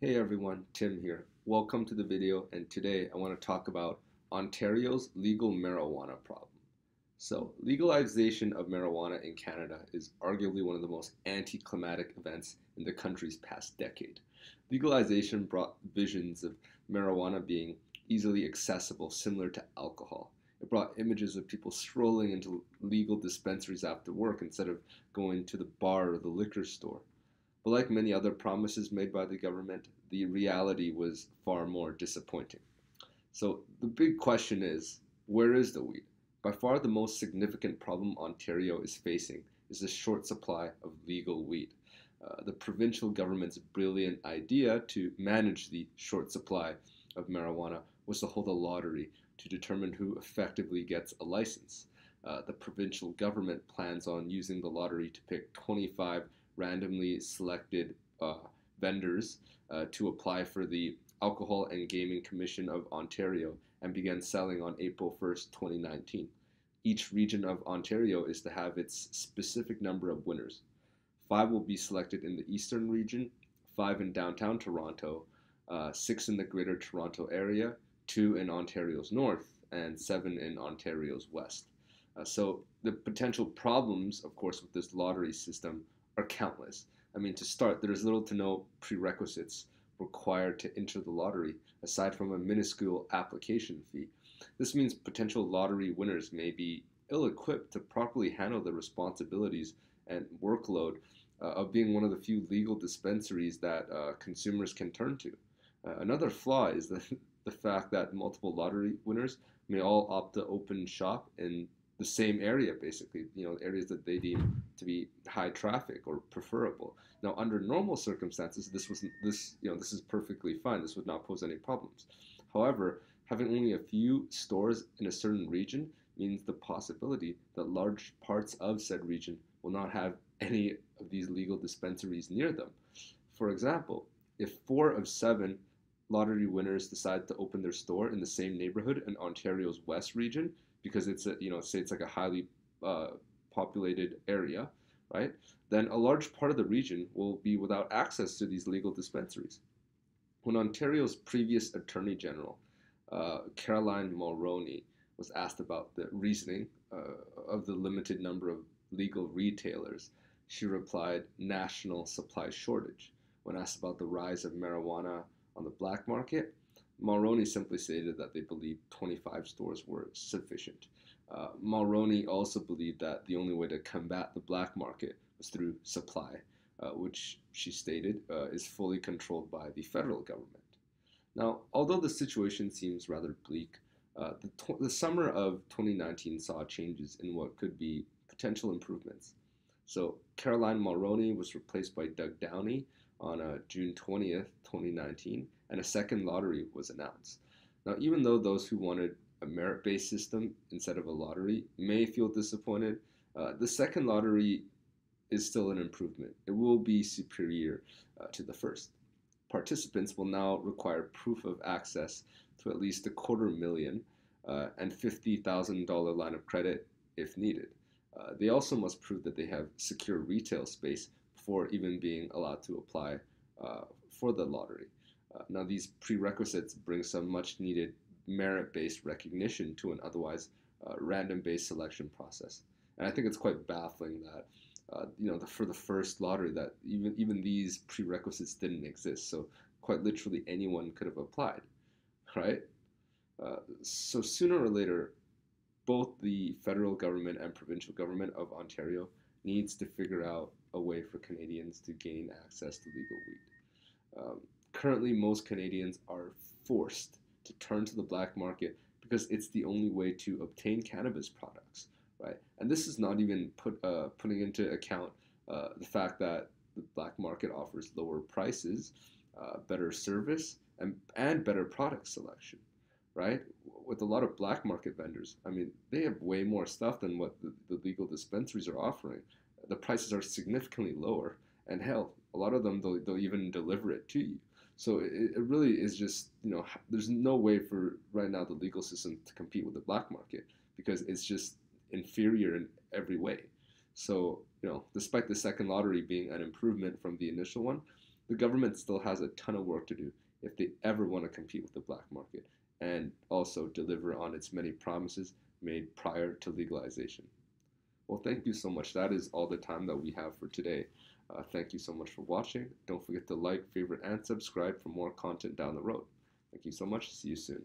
Hey everyone, Tim here. Welcome to the video, and today I want to talk about Ontario's legal marijuana problem. So, legalization of marijuana in Canada is arguably one of the most anticlimactic events in the country's past decade. Legalization brought visions of marijuana being easily accessible, similar to alcohol. It brought images of people strolling into legal dispensaries after work instead of going to the bar or the liquor store. But like many other promises made by the government, the reality was far more disappointing. So the big question is, where is the weed? By far the most significant problem Ontario is facing is the short supply of legal weed. The provincial government's brilliant idea to manage the short supply of marijuana was to hold a lottery to determine who effectively gets a license. The provincial government plans on using the lottery to pick 25 randomly selected vendors to apply for the Alcohol and Gaming Commission of Ontario and began selling on April 1st, 2019. Each region of Ontario is to have its specific number of winners. 5 will be selected in the Eastern region, 5 in downtown Toronto, 6 in the Greater Toronto area, 2 in Ontario's north, and 7 in Ontario's west. So the potential problems, of course, with this lottery system are countless. I mean, to start, there's little to no prerequisites required to enter the lottery, aside from a minuscule application fee. This means potential lottery winners may be ill equipped to properly handle the responsibilities and workload of being one of the few legal dispensaries that consumers can turn to. Another flaw is the fact that multiple lottery winners may all opt to open shop in the same area, basically, areas that they deem to be high traffic or preferable. Now, under normal circumstances, this is perfectly fine. This would not pose any problems. However, having only a few stores in a certain region means the possibility that large parts of said region will not have any of these legal dispensaries near them. For example, if 4 of 7 lottery winners decide to open their store in the same neighborhood in Ontario's West region, because it's say it's like a highly populated area, right? Then a large part of the region will be without access to these legal dispensaries. When Ontario's previous Attorney General, Caroline Mulroney, was asked about the reasoning of the limited number of legal retailers, she replied, national supply shortage. When asked about the rise of marijuana on the black market, Mulroney simply stated that they believed 25 stores were sufficient. Mulroney also believed that the only way to combat the black market was through supply, which she stated is fully controlled by the federal government. Now, although the situation seems rather bleak, the summer of 2019 saw changes in what could be potential improvements. So Caroline Mulroney was replaced by Doug Downey on June 20th, 2019, and a second lottery was announced. Now, even though those who wanted a merit-based system instead of a lottery may feel disappointed, the second lottery is still an improvement. It will be superior to the first. Participants will now require proof of access to at least $250,000 and $50,000 line of credit if needed. They also must prove that they have secure retail space before even being allowed to apply for the lottery. Now, these prerequisites bring some much needed merit-based recognition to an otherwise random-based selection process. And I think it's quite baffling that for the first lottery that even these prerequisites didn't exist. So quite literally anyone could have applied, right? So sooner or later, both the federal government and provincial government of Ontario needs to figure out a way for Canadians to gain access to legal weed. Currently, most Canadians are forced to turn to the black market because it's the only way to obtain cannabis products, right? And this is not even putting into account the fact that the black market offers lower prices, better service, and better product selection, right? With a lot of black market vendors, I mean, they have way more stuff than what the legal dispensaries are offering. The prices are significantly lower, and hell, a lot of them they'll even deliver it to you. So it really is just, there's no way for right now the legal system to compete with the black market because it's just inferior in every way. So, despite the second lottery being an improvement from the initial one, The government still has a ton of work to do if they ever want to compete with the black market and also deliver on its many promises made prior to legalization. Well, thank you so much. That is all the time that we have for today. Thank you so much for watching. Don't forget to like, favorite, and subscribe for more content down the road. Thank you so much. See you soon.